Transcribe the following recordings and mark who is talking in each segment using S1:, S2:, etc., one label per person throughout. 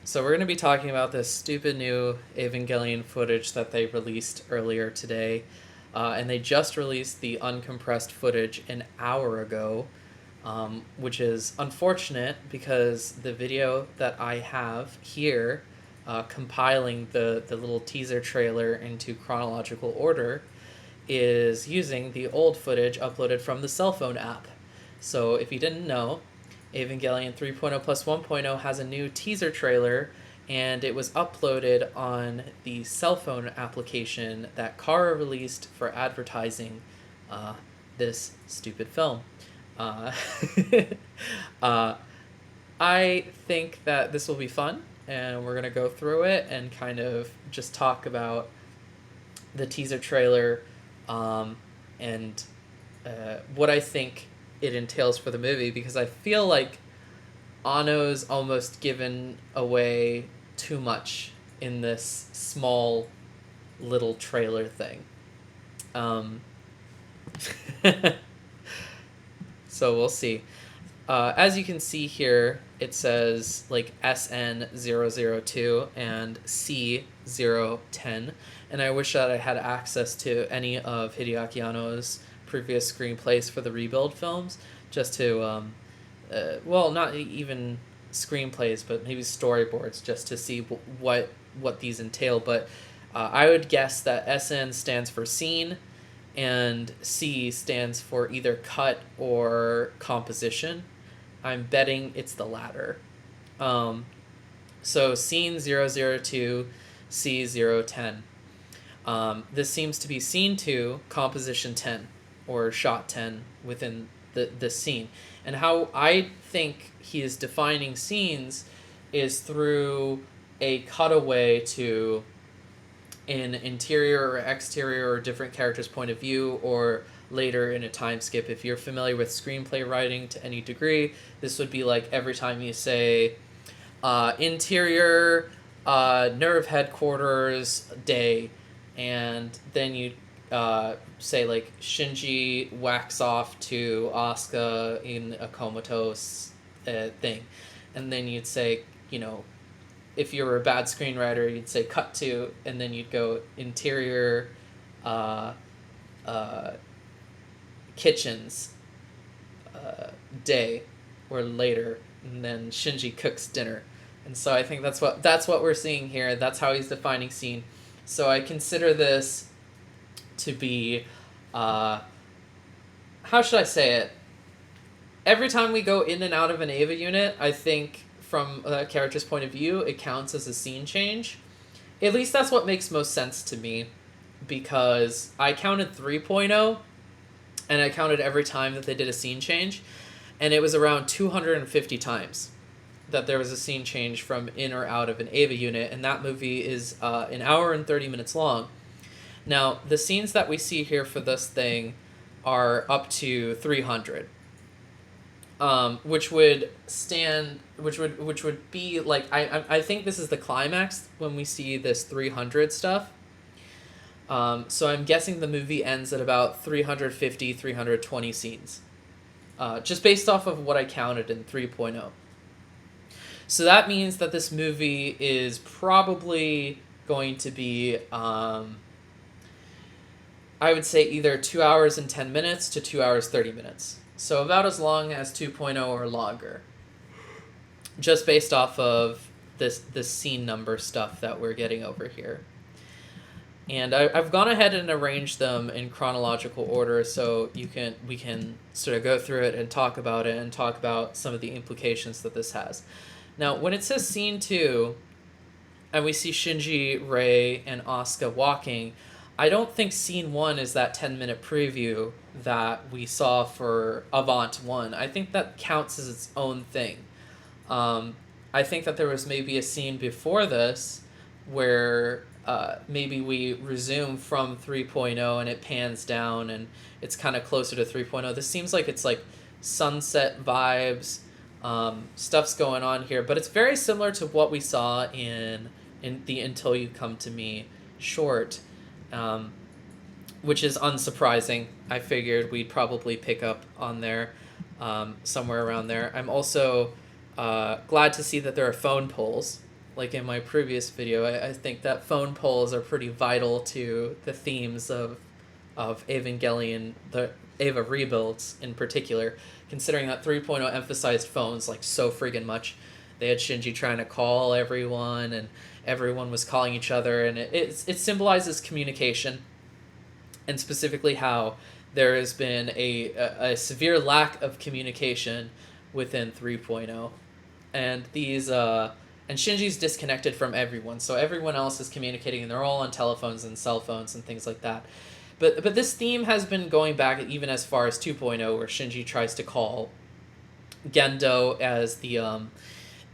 S1: So we're going to be talking about this stupid new Evangelion footage that they released earlier today. And they just released the uncompressed footage an hour ago, which is unfortunate because the video that I have here, compiling the little teaser trailer into chronological order, is using the old footage uploaded from the cell phone app. So if you didn't know, Evangelion 3.0 plus 1.0 has a new teaser trailer, and it was uploaded on the cell phone application that Kara released for advertising this stupid film. Uh, uh, I think that this will be fun, and we're going to go through it and kind of just talk about the teaser trailer and what I think it entails for the movie, because I feel like Ano's almost given away too much in this small little trailer thing. So we'll see. As you can see here, it says like SN002 and C010, and I wish that I had access to any of Hideaki Anno's previous screenplays for the Rebuild films, just to, well, not even screenplays, but maybe storyboards, just to see what these entail. But I would guess that SN stands for scene, and C stands for either cut or composition. I'm betting it's the latter. So scene 002, C010. This seems to be scene 2, composition 10, or shot 10 within the scene. And how I think he is defining scenes is through a cutaway to an interior or exterior or different character's point of view, or later in a time skip. If you're familiar with screenplay writing to any degree, this would be like every time you say interior nerve headquarters day, and then you say like Shinji whacks off to Asuka in a comatose thing, and then you'd say, if you were a bad screenwriter, you'd say cut to, and then you'd go interior kitchens day or later, and then Shinji cooks dinner. And so I think that's what we're seeing here. That's how he's defining scene. So I consider this to be how should I say it? Every time we go in and out of an Ava unit, I think from a character's point of view, it counts as a scene change. At least that's what makes most sense to me, because I counted 3.0, and I counted every time that they did a scene change, and it was around 250 times that there was a scene change from in or out of an Ava unit, and that movie is an hour and 30 minutes long. Now, the scenes that we see here for this thing are up to 300. Which would be like, I think this is the climax when we see this 300 stuff. So I'm guessing the movie ends at about 350, 320 scenes, just based off of what I counted in 3.0. So that means that this movie is probably going to be, I would say, either 2 hours and 10 minutes to 2 hours 30 minutes. So about as long as 2.0 or longer, just based off of this scene number stuff that we're getting over here. And I've gone ahead and arranged them in chronological order, so we can sort of go through it and talk about it and talk about some of the implications that this has. Now, when it says scene 2, and we see Shinji, Rei, and Asuka walking, I don't think scene 1 is that 10-minute preview that we saw for Avant 1. I think that counts as its own thing. I think that there was maybe a scene before this where maybe we resume from 3.0 and it pans down and it's kind of closer to 3.0. This seems like it's like sunset vibes, stuff's going on here, but it's very similar to what we saw in the Until You Come to Me short. Which is unsurprising. I figured we'd probably pick up on there, somewhere around there. I'm also glad to see that there are phone polls like in my previous video, I think that phone polls are pretty vital to the themes of Evangelion, the Eva rebuilds in particular, considering that 3.0 emphasized phones like so friggin' much. They had Shinji trying to call everyone, and everyone was calling each other, and it symbolizes communication, and specifically how there has been a severe lack of communication within 3.0. And and Shinji's disconnected from everyone, so everyone else is communicating, and they're all on telephones and cell phones and things like that. But this theme has been going back even as far as 2.0, where Shinji tries to call Gendo as the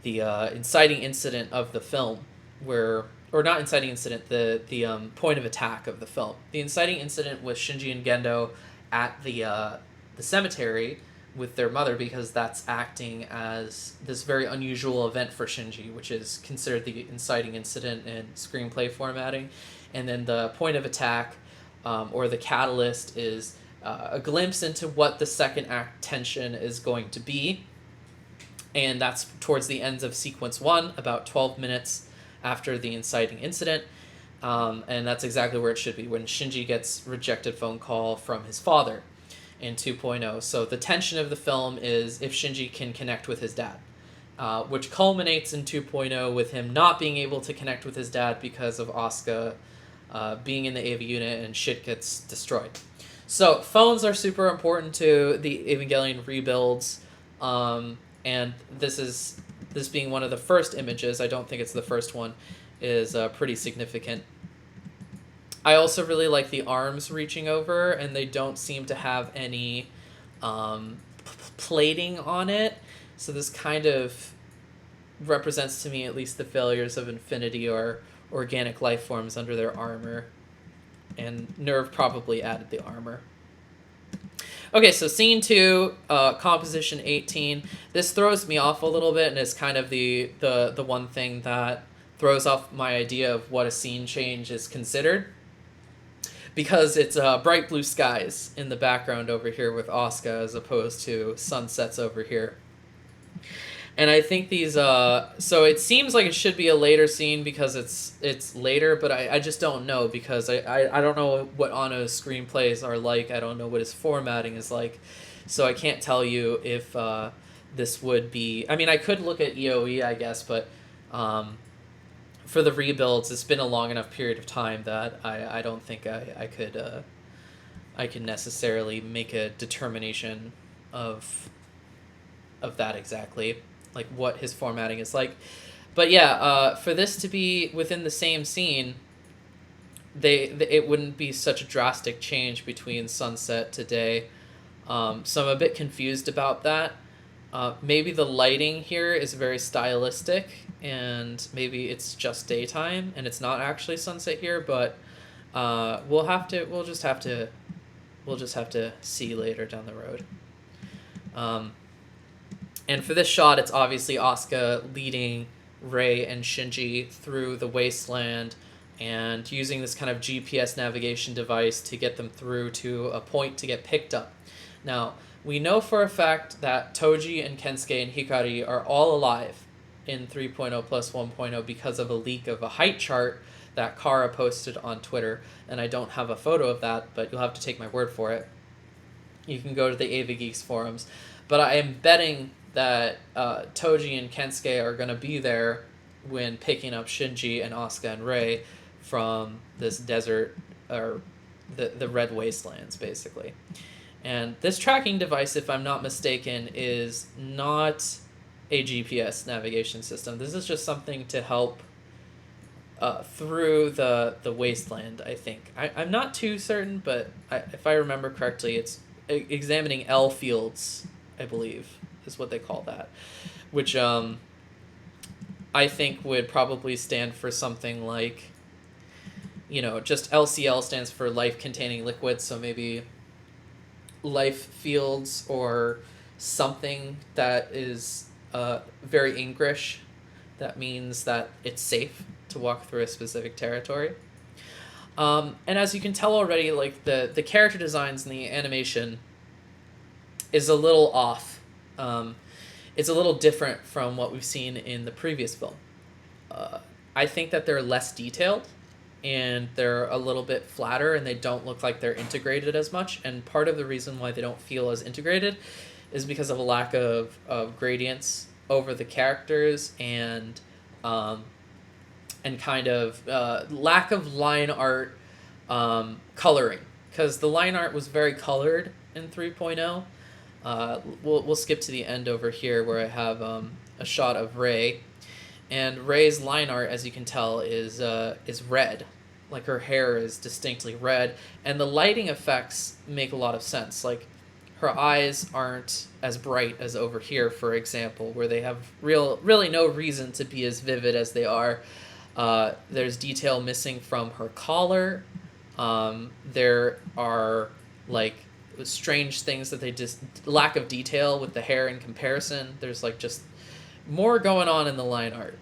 S1: inciting incident of the film, or not inciting incident, the point of attack of the film. The inciting incident was Shinji and Gendo at the cemetery with their mother, because that's acting as this very unusual event for Shinji, which is considered the inciting incident in screenplay formatting. And then the point of attack, or the catalyst, is a glimpse into what the second act tension is going to be. And that's towards the ends of sequence 1, about 12 minutes after the inciting incident. And that's exactly where it should be, when Shinji gets rejected phone call from his father in 2.0. So the tension of the film is if Shinji can connect with his dad, which culminates in 2.0 with him not being able to connect with his dad because of Asuka being in the Eva unit, and shit gets destroyed. So phones are super important to the Evangelion rebuilds, and this being one of the first images, I don't think it's the first one, is pretty significant. I also really like the arms reaching over, and they don't seem to have any plating on it. So this kind of represents to me at least the failures of Infinity or organic life forms under their armor. And Nerve probably added the armor. Okay, so scene 2, composition 18. This throws me off a little bit, and is kind of the one thing that throws off my idea of what a scene change is considered. Because it's bright blue skies in the background over here with Asuka, as opposed to sunsets over here. And I think these, so it seems like it should be a later scene because it's later, but I just don't know, because I don't know what Anno's screenplays are like. I don't know what his formatting is like. So I can't tell you if this would be, I mean, I could look at EOE, I guess, but for the rebuilds, it's been a long enough period of time that I don't think I could necessarily make a determination of that exactly, like what his formatting is like. But yeah, for this to be within the same scene, it wouldn't be such a drastic change between sunset to day. So I'm a bit confused about that. Maybe the lighting here is very stylistic, and maybe it's just daytime and it's not actually sunset here, but we'll just have to see later down the road. And for this shot, it's obviously Asuka leading Rei and Shinji through the wasteland and using this kind of GPS navigation device to get them through to a point to get picked up. Now, we know for a fact that Toji and Kensuke and Hikari are all alive in 3.0 plus 1.0 because of a leak of a height chart that Kara posted on Twitter, and I don't have a photo of that, but you'll have to take my word for it. You can go to the Ava Geeks forums. But I am betting that Toji and Kensuke are going to be there when picking up Shinji and Asuka and Rei from this desert, or the Red Wastelands, basically. And this tracking device, if I'm not mistaken, is not a GPS navigation system. This is just something to help through the wasteland, I think. I'm not too certain, but if I remember correctly, it's examining L fields, I believe, is what they call that. Which I think would probably stand for something like, just LCL stands for life-containing liquid, so maybe life fields or something that is very English. That means that it's safe to walk through a specific territory. And as you can tell already, like the character designs and the animation is a little off. It's a little different from what we've seen in the previous film. I think that they're less detailed and they're a little bit flatter and they don't look like they're integrated as much. And part of the reason why they don't feel as integrated is because of a lack of gradients over the characters um, and kind of lack of line art coloring. Because the line art was very colored in 3.0. We'll skip to the end over here where I have a shot of Rei. And Rey's line art, as you can tell, is red. Like her hair is distinctly red, and the lighting effects make a lot of sense. Like her eyes aren't as bright as over here, for example, where they have really no reason to be as vivid as they are. There's detail missing from her collar. There are like strange things that they just lack of detail with the hair in comparison. There's like just more going on in the line art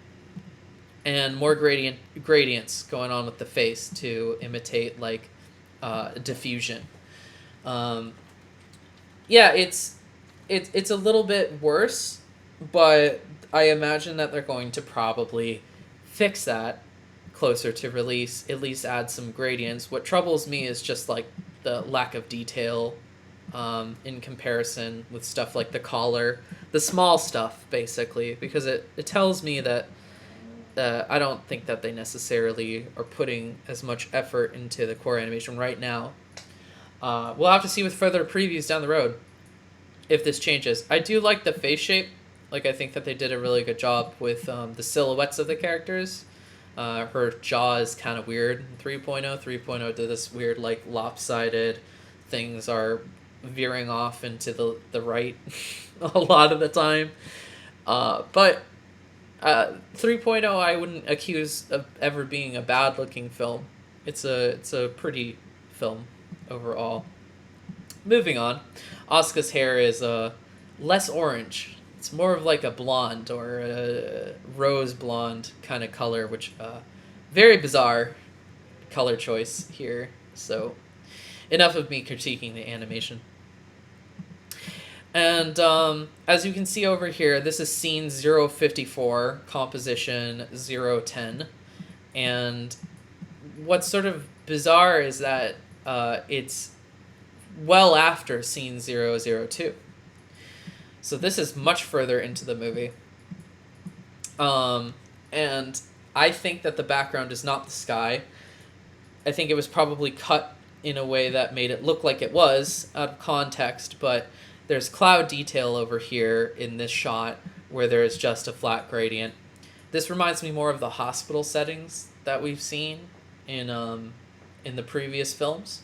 S1: and more gradients going on with the face to imitate like diffusion. Yeah, it's a little bit worse, but I imagine that they're going to probably fix that closer to release, at least add some gradients. What troubles me is just like the lack of detail in comparison with stuff like the collar, the small stuff, basically, because it tells me that I don't think that they necessarily are putting as much effort into the core animation right now. We'll have to see with further previews down the road if this changes. I do like the face shape. Like, I think that they did a really good job with the silhouettes of the characters. Her jaw is kind of weird in 3.0. 3.0 did this weird, like, lopsided things are veering off into the right a lot of the time. But 3.0 I wouldn't accuse of ever being a bad looking film. It's a pretty film overall. Moving on, Asuka's hair is less orange. It's more of like a blonde or a rose blonde kind of color, which very bizarre color choice here. So enough of me critiquing the animation. And as you can see over here, this is scene 054, composition 010. And what's sort of bizarre is that it's well after scene 002. So this is much further into the movie. And I think that the background is not the sky. I think it was probably cut in a way that made it look like it was out of context, but there's cloud detail over here in this shot where there is just a flat gradient. This reminds me more of the hospital settings that we've seen in the previous films,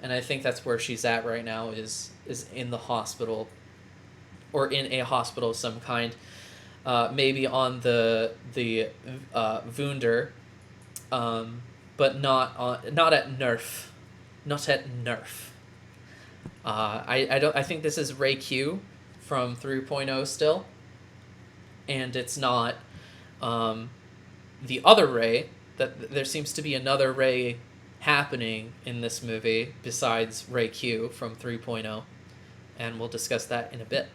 S1: and I think that's where she's at right now is in the hospital, or in a hospital of some kind, maybe on the Wunder, but not at Nerf, not at Nerf. I think this is Ray Q from 3.0 still, and it's not the other Ray. That there seems to be another Ray happening in this movie besides Ray Q from 3.0, and we'll discuss that in a bit.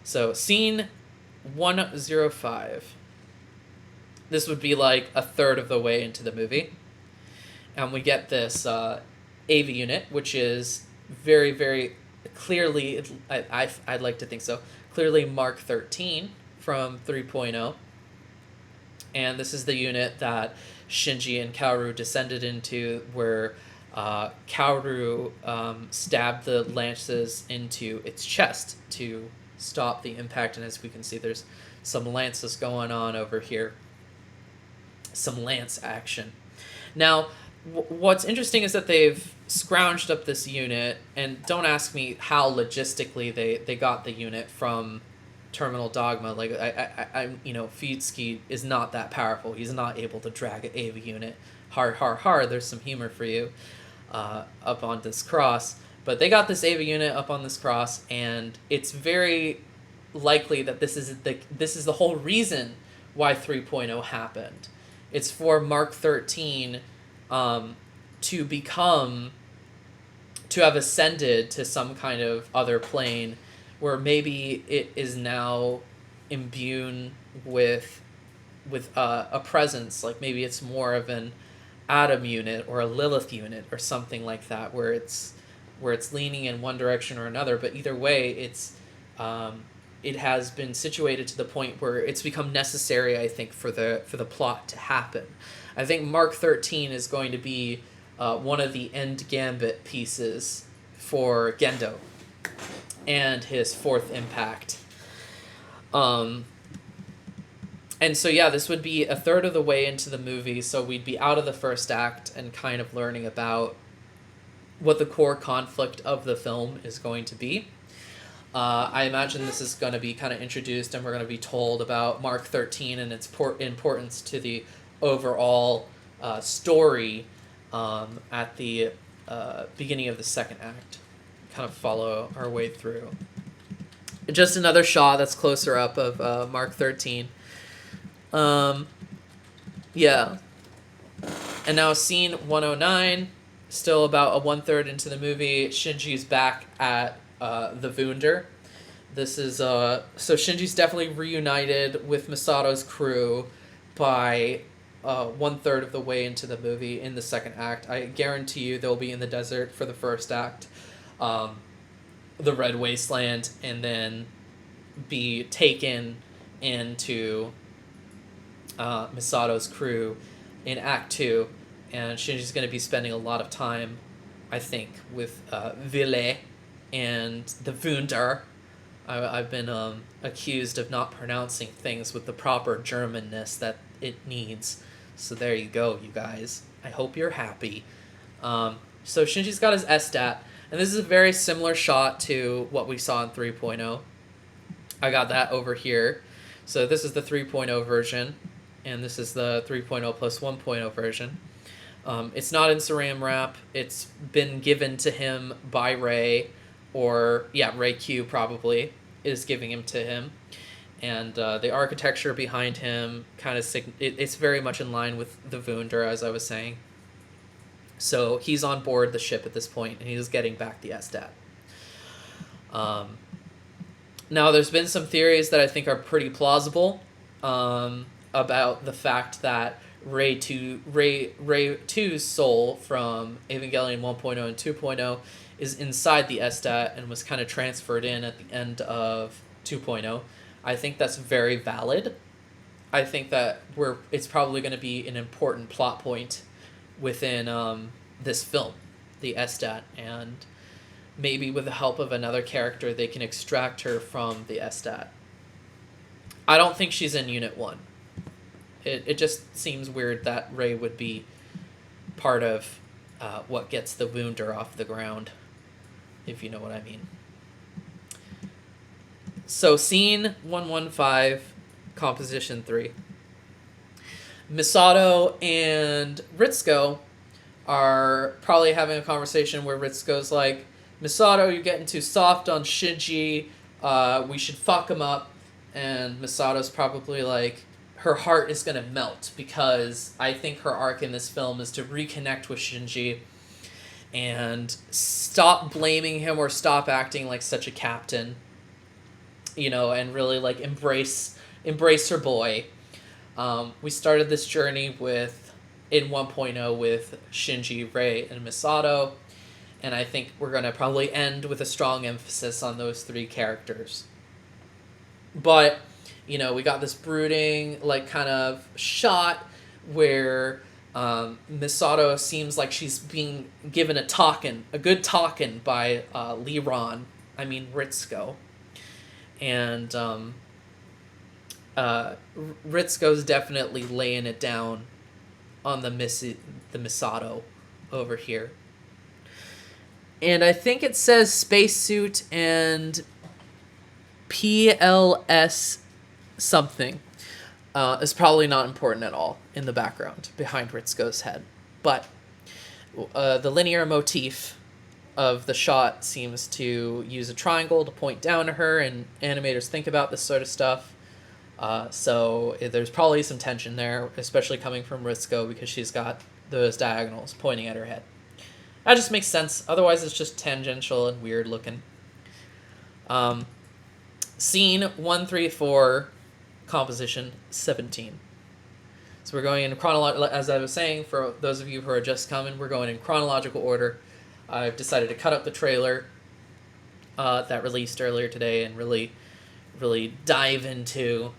S1: So scene 105. This would be like a third of the way into the movie, and we get this AV unit, which is very, very clearly, I'd like to think so, clearly Mark 13 from 3.0. And this is the unit that Shinji and Kaworu descended into, where Kaworu stabbed the lances into its chest to stop the impact. And as we can see, there's some lances going on over here. Some lance action. Now, what's interesting is that they've scrounged up this unit, and don't ask me how logistically they got the unit from Terminal Dogma. Like, I'm Fuyutsuki is not that powerful. He's not able to drag an AV unit. Har, there's some humor for you up on this cross. But they got this AV unit up on this cross, and it's very likely that this is the whole reason why 3.0 happened. It's for Mark 13 to have ascended to some kind of other plane where maybe it is now imbued with a presence, like maybe it's more of an Adam unit or a Lilith unit or something like that, where it's leaning in one direction or another. But either way, it has been situated to the point where it's become necessary, I think, for the plot to happen. I think Mark 13 is going to be one of the end gambit pieces for Gendo and his fourth impact. And so, yeah, this would be a third of the way into the movie, so we'd be out of the first act and kind of learning about what the core conflict of the film is going to be. I imagine this is going to be kind of introduced, and we're going to be told about Mark 13 and its importance to the overall story at the beginning of the second act. Kind of follow our way through. Just another shot that's closer up of Mark 13. Yeah. And now scene 109, still about a 1/3 into the movie. Shinji's back at the Wunder. This is so Shinji's definitely reunited with Misato's crew by 1/3 of the way into the movie in the second act. I guarantee you they'll be in the desert for the first act, the Red Wasteland, and then be taken into Misato's crew in Act 2, and Shinji's going to be spending a lot of time, I think, with Ville and the Wunder. I've been accused of not pronouncing things with the proper Germanness that it needs, so there you go, you guys. I hope you're happy. So Shinji's got his S-stat, and this is a very similar shot to what we saw in 3.0. I got that over here. So this is the 3.0 version, and this is the 3.0 plus 1.0 version. It's not in Saram Wrap. It's been given to him by Ray, or, yeah, Ray Q probably is giving him to him. And the architecture behind him kind of, it's very much in line with the Wunder, as I was saying. So he's on board the ship at this point, and he's getting back the S-stat. Now, there's been some theories that I think are pretty plausible about the fact that Ray 2's soul from Evangelion 1.0 and 2.0 is inside the S-stat and was kind of transferred in at the end of 2.0. I think that's very valid. I think that it's probably going to be an important plot point within this film, the S-stat, and maybe with the help of another character, they can extract her from the S-stat. I don't think she's in Unit 1. It just seems weird that Ray would be part of what gets the Wunder off the ground, if you know what I mean. So, scene 115, composition 3. Misato and Ritsuko are probably having a conversation where Ritsuko's like, Misato, you're getting too soft on Shinji, we should fuck him up. And Misato's probably like, her heart is going to melt, because I think her arc in this film is to reconnect with Shinji and stop blaming him or stop acting like such a captain, you know, and really like embrace her boy. We started this journey in 1.0 with Shinji, Rei, and Misato, and I think we're going to probably end with a strong emphasis on those three characters. But, you know, we got this brooding, like, kind of shot where Misato seems like she's being given a good talking by Ritsuko. And Ritsuko's definitely laying it down on the Misato over here. And I think it says spacesuit and PLS something. Is probably not important at all in the background behind Ritsuko's head. But the linear motif of the shot seems to use a triangle to point down to her, and animators think about this sort of stuff. So there's probably some tension there, especially coming from Ritsuko, because she's got those diagonals pointing at her head. That just makes sense. Otherwise, it's just tangential and weird looking. Scene 134, composition 17. So we're going in chronological, as I was saying, for those of you who are just coming, we're going in chronological order. I've decided to cut up the trailer that released earlier today and really dive into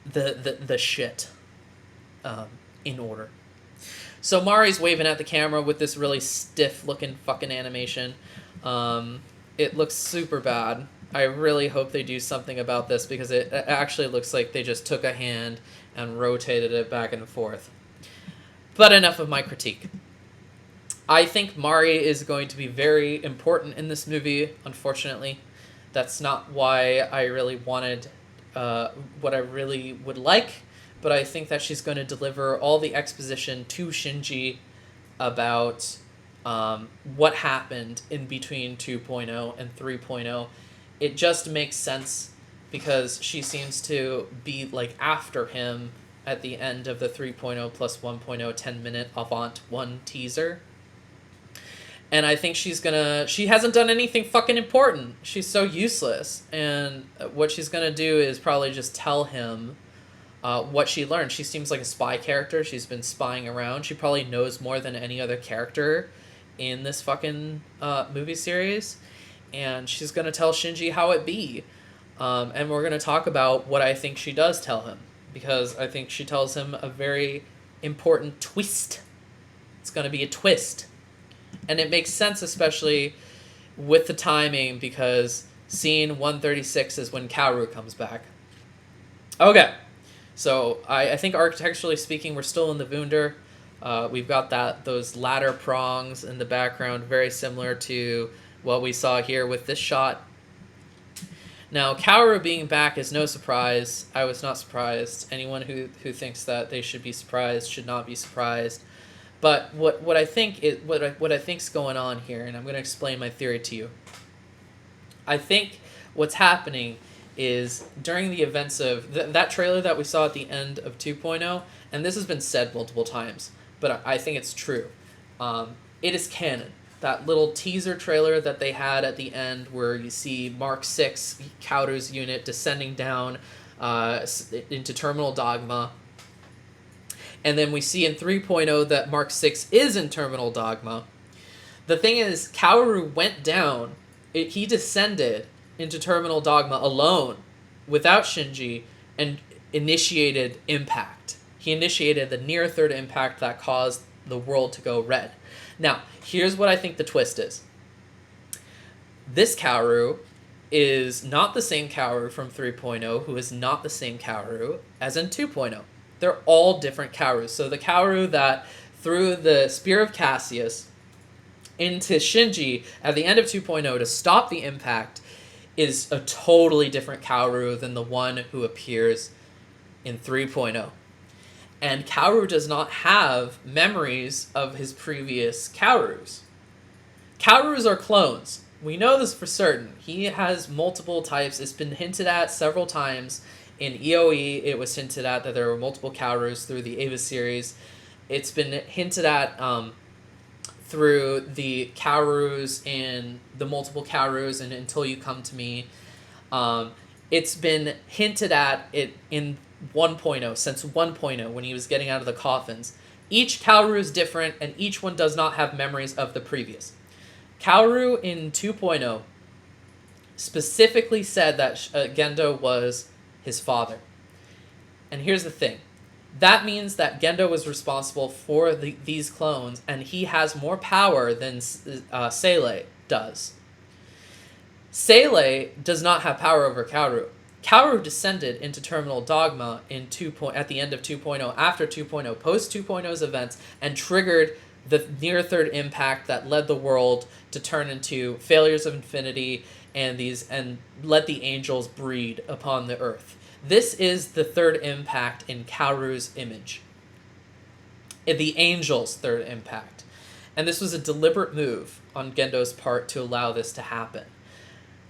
S1: the shit in order. So Mari's waving at the camera with this really stiff looking fucking animation. It looks super bad. I really hope they do something about this because it actually looks like they just took a hand and rotated it back and forth. But enough of my critique. I think Mari is going to be very important in this movie, unfortunately. That's not why I really wanted what I really would like, but I think that she's going to deliver all the exposition to Shinji about what happened in between 2.0 and 3.0. It just makes sense because she seems to be like after him at the end of the 3.0 plus 1.0 10-minute Avant 1 teaser. And I think she hasn't done anything fucking important. She's so useless. And what she's gonna do is probably just tell him what she learned. She seems like a spy character. She's been spying around. She probably knows more than any other character in this fucking movie series. And she's gonna tell Shinji how it be. And we're gonna talk about what I think she does tell him. Because I think she tells him a very important twist. It's gonna be a twist. And it makes sense, especially with the timing, because scene 136 is when Kaworu comes back. Okay, so I think architecturally speaking, we're still in the Wunder. We've got those ladder prongs in the background, very similar to what we saw here with this shot. Now, Kaworu being back is no surprise. I was not surprised. Anyone who thinks that they should be surprised should not be surprised. But what I think is going on here, and I'm going to explain my theory to you. I think what's happening is during the events of that trailer that we saw at the end of 2.0, and this has been said multiple times, but I think it's true. It is canon. That little teaser trailer that they had at the end where you see Mark 6, Kaworu's unit, descending down into Terminal Dogma. And then we see in 3.0 that Mark 6 is in Terminal Dogma. The thing is, Kaworu went down, he descended into Terminal Dogma alone, without Shinji, and initiated impact. He initiated the near third impact that caused the world to go red. Now, here's what I think the twist is. This Kaworu is not the same Kaworu from 3.0, who is not the same Kaworu as in 2.0. They're all different Kaworus. So the Kaworu that threw the Spear of Cassius into Shinji at the end of 2.0 to stop the impact is a totally different Kaworu than the one who appears in 3.0. And Kaworu does not have memories of his previous Kaworus. Kaworus are clones. We know this for certain. He has multiple types. It's been hinted at several times. In EOE, it was hinted at that there were multiple Kaworus through the Eva series. It's been hinted at through the Kaworus and the multiple Kaworus and Until You Come to Me. It's been hinted at it in 1.0, since 1.0, when he was getting out of the coffins. Each Kaworu is different, and each one does not have memories of the previous. Kaworu in 2.0 specifically said that Gendo was his father. And here's the thing. That means that Gendo was responsible for these clones, and he has more power than Seele does. Seele does not have power over Kaworu. Kaworu descended into Terminal Dogma at the end of 2.0, after 2.0, post 2.0's events, and triggered the near third impact that led the world to turn into failures of infinity and let the angels breed upon the earth. This is the third impact in Kaworu's image. The angels' third impact. And this was a deliberate move on Gendo's part to allow this to happen.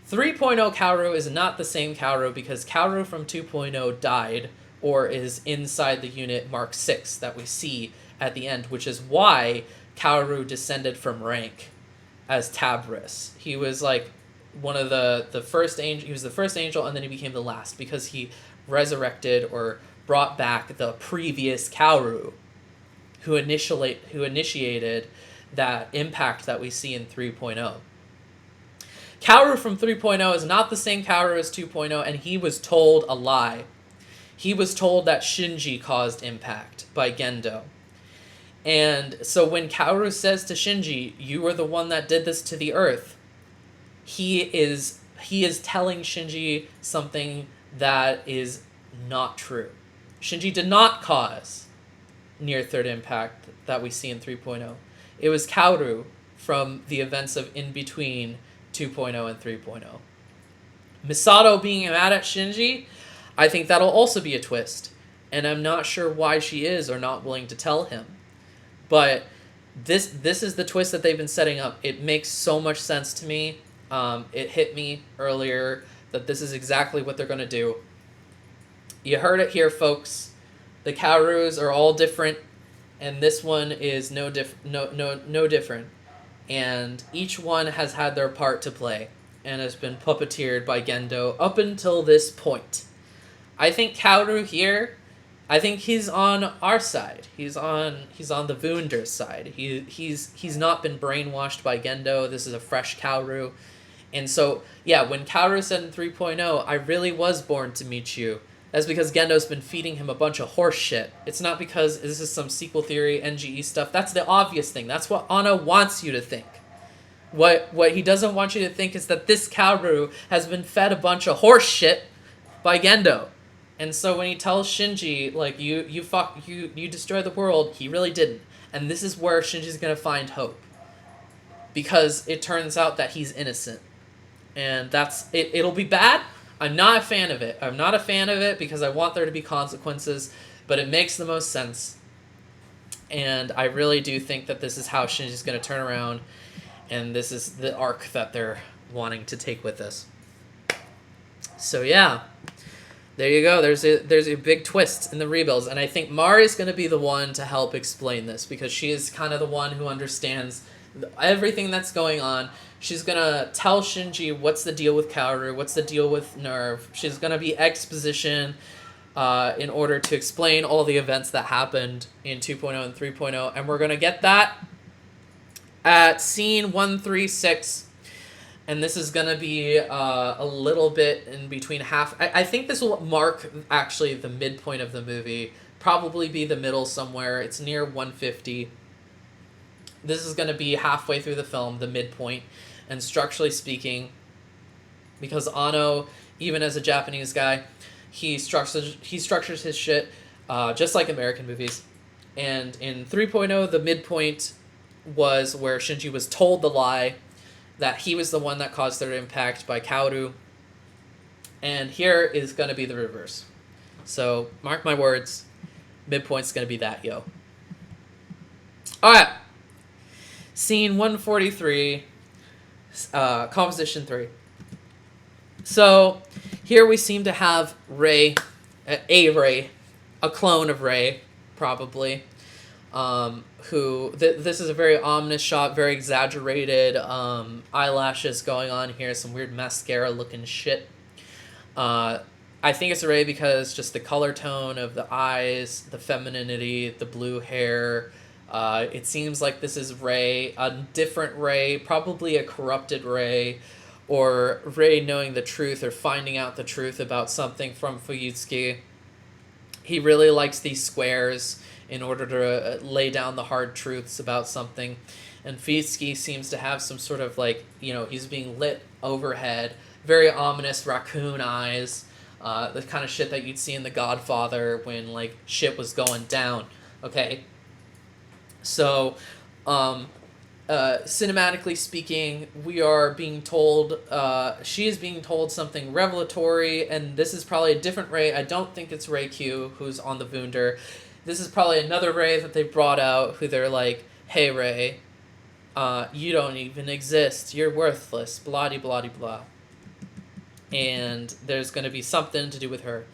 S1: 3.0 Kaworu is not the same Kaworu because Kaworu from 2.0 died or is inside the unit Mark 6 that we see at the end, which is why Kaworu descended from rank as Tabris. He was like one of the first angel. He was the first angel, and then he became the last because he resurrected or brought back the previous Kaworu, who initiated that impact that we see in 3.0. Kaworu from 3.0 is not the same Kaworu as 2.0, and he was told a lie. He was told that Shinji caused impact by Gendo. And so when Kaworu says to Shinji, "You were the one that did this to the earth," he is telling Shinji something that is not true. Shinji did not cause near third impact that we see in 3.0. It was Kaworu from the events of in between 2.0 and 3.0. Misato being mad at Shinji, I think that'll also be a twist. And I'm not sure why she is or not willing to tell him. But this is the twist that they've been setting up. It makes so much sense to me. It hit me earlier that this is exactly what they're going to do. You heard it here, folks. The Kaworus are all different, and this one is no different. And each one has had their part to play and has been puppeteered by Gendo up until this point. I think Kaworu here, I think he's on our side. He's on the Wounder's side. He's not been brainwashed by Gendo. This is a fresh Kaworu. And so, yeah, when Kaworu said in 3.0, "I really was born to meet you," that's because Gendo's been feeding him a bunch of horse shit. It's not because this is some sequel theory, NGE stuff. That's the obvious thing. That's what Anno wants you to think. What he doesn't want you to think is that this Kaworu has been fed a bunch of horse shit by Gendo. And so when he tells Shinji, like, you destroy the world, he really didn't. And this is where Shinji's going to find hope. Because it turns out that he's innocent. And that's it. It'll be bad. I'm not a fan of it. I'm not a fan of it because I want there to be consequences, but it makes the most sense. And I really do think that this is how Shinji's going to turn around, and this is the arc that they're wanting to take with us. So yeah, there you go. There's a big twist in the rebuilds, and I think Mari's going to be the one to help explain this because she is kind of the one who understands everything that's going on. She's going to tell Shinji what's the deal with Kaworu, what's the deal with Nerve. She's going to be exposition in order to explain all the events that happened in 2.0 and 3.0. And we're going to get that at scene 136. And this is going to be a little bit in between half. I think this will mark actually the midpoint of the movie. Probably be the middle somewhere. It's near 150. This is going to be halfway through the film, the midpoint. And structurally speaking, because Anno, even as a Japanese guy, he structures his shit just like American movies. And in 3.0, the midpoint was where Shinji was told the lie that he was the one that caused their impact by Kaworu. And here is going to be the reverse. So, mark my words, midpoint's going to be that, yo. Alright. Scene 143, Composition 3. So, here we seem to have Rei, a clone of Rei, probably, who, this is a very ominous shot, very exaggerated eyelashes going on here, some weird mascara-looking shit. I think it's Rei because just the color tone of the eyes, the femininity, the blue hair. It seems like this is Rei, a different Rei, probably a corrupted Rei, or Rei knowing the truth or finding out the truth about something from Fuyutsuki. He really likes these squares in order to lay down the hard truths about something. And Fuyutsuki seems to have some sort of like, he's being lit overhead, very ominous raccoon eyes, the kind of shit that you'd see in The Godfather when like shit was going down, okay? So, cinematically speaking, we are being told, she is being told something revelatory, and this is probably a different Rei. I don't think it's Rei Q who's on the Wunder. This is probably another Rei that they brought out who they're like, "Hey Rei, you don't even exist. You're worthless, blah-de-blah-de-blah." And there's going to be something to do with her.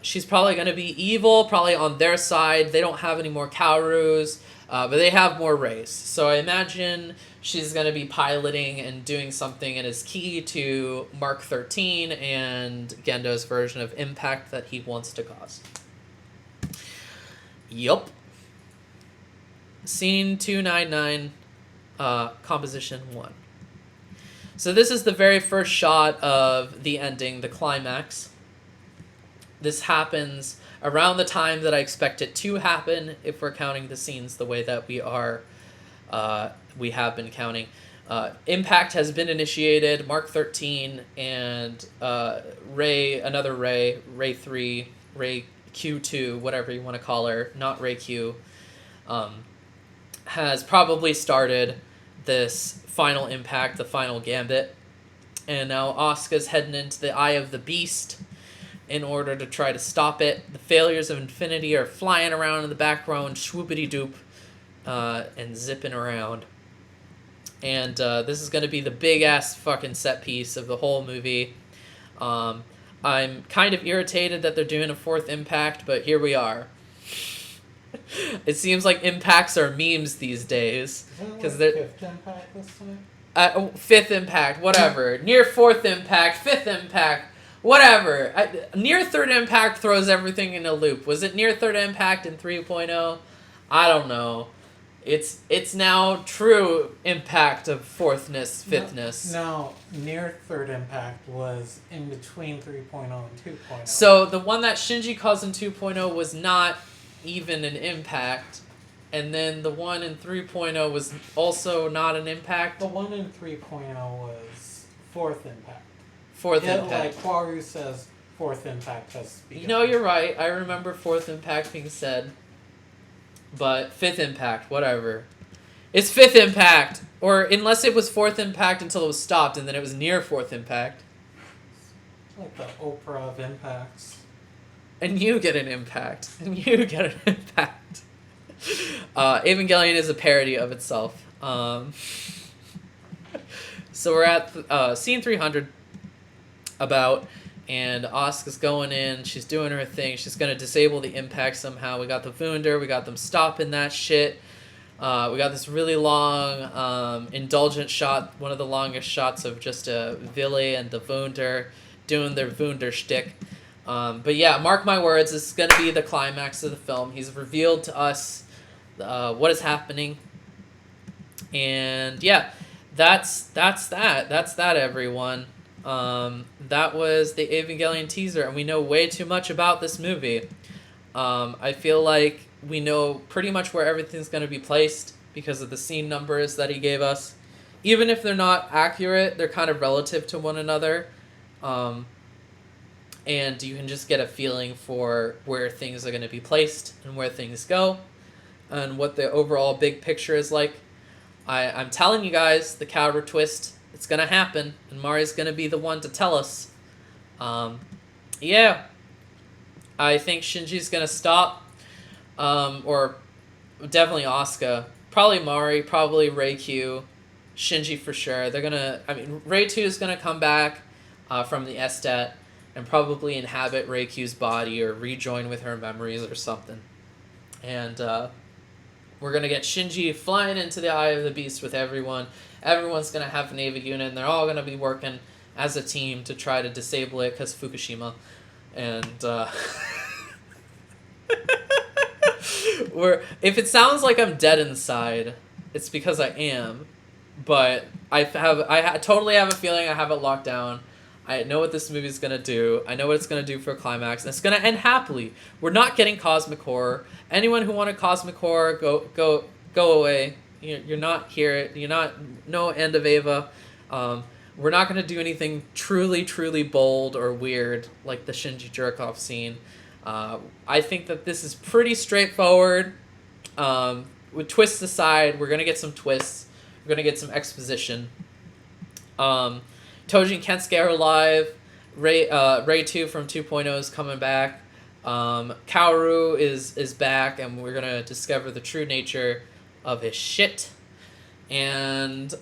S1: She's probably going to be evil, probably on their side. They don't have any more Kaworus. But they have more rays. So I imagine she's going to be piloting and doing something and is key to Mark 13 and Gendo's version of impact that he wants to cause. Yup. Scene 299, composition 1. So this is the very first shot of the ending, the climax. This happens around the time that I expect it to happen, if we're counting the scenes the way that we have been counting. Impact has been initiated, Mark 13, and Ray 3, Ray Q2, whatever you want to call her, not Ray Q, has probably started this final impact, the final gambit. And now Asuka's heading into the Eye of the Beast in order to try to stop it. The failures of Infinity are flying around in the background, swoopity-doop, and zipping around. And this is going to be the big-ass fucking set piece of the whole movie. I'm kind of irritated that they're doing a fourth impact, but here we are. It seems like impacts are memes these days.
S2: Because they're fifth impact this time?
S1: Fifth impact, whatever. Near fourth impact, fifth impact, whatever. Near third impact throws everything in a loop. Was it near third impact in 3.0? I don't know. It's now true impact of fourthness, fifthness.
S2: No, near third impact was in between 3.0 and 2.0.
S1: So the one that Shinji caused in 2.0 was not even an impact, and then the one in 3.0 was also not an impact.
S2: The one in 3.0 was fourth impact.
S1: Fourth impact.
S2: Like Kaworu says, fourth impact has begun.
S1: You know, you're right. I remember fourth impact being said. But fifth impact, whatever. It's fifth impact! Or unless it was fourth impact until it was stopped, and then it was near fourth impact.
S2: It's like the Oprah of impacts.
S1: And you get an impact. And you get an impact. Evangelion is a parody of itself. So we're at scene 300 and Asuka's going in, she's doing her thing, she's going to disable the impact somehow. We got the Wunder, we got them stopping that shit. We got this really long, indulgent shot, one of the longest shots of just Ville and the Wunder doing their Wunder shtick. But yeah, mark my words, this is going to be the climax of the film. He's revealed to us what is happening. And yeah, that's that, everyone. That was the Evangelion teaser, and we know way too much about this movie. I feel like we know pretty much where everything's going to be placed because of the scene numbers that he gave us. Even if they're not accurate, they're kind of relative to one another. And you can just get a feeling for where things are going to be placed and where things go and what the overall big picture is like. I'm telling you guys, the Kaworu twist, it's going to happen, and Mari's going to be the one to tell us. Yeah. I think Shinji's going to stop. Or definitely Asuka. Probably Mari, probably Reikyu. Shinji for sure. They're going to... I mean, Rei 2 is going to come back from the Estet and probably inhabit Reikyu's body or rejoin with her memories or something. And we're going to get Shinji flying into the Eye of the Beast with everyone. Everyone's going to have a Navy unit, and they're all going to be working as a team to try to disable it because Fukushima. And if it sounds like I'm dead inside, it's because I am. But I totally have a feeling I have it locked down. I know what this movie's going to do. I know what it's going to do for a climax. And it's going to end happily. We're not getting cosmic horror. Anyone who wanted cosmic horror, go away. You're not here. You're not... No end of Eva. We're not going to do anything truly, truly bold or weird like the Shinji jerk-off scene. I think that this is pretty straightforward. With twists aside, we're going to get some twists. We're going to get some exposition. Toji and Kensuke are alive. Ray 2 from 2.0 is coming back. Kaworu is back, and we're going to discover the true nature of his shit. And,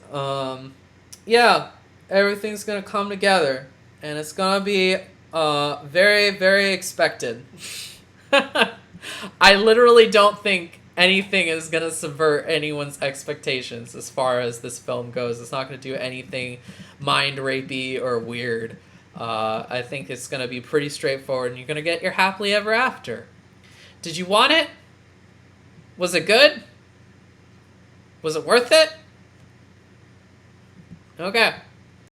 S1: yeah, everything's going to come together. And it's going to be very, very expected. I literally don't think anything is going to subvert anyone's expectations as far as this film goes. It's not going to do anything mind rapey or weird. I think it's going to be pretty straightforward, and you're going to get your happily ever after. Did you want it? Was it good? Was it worth it? Okay.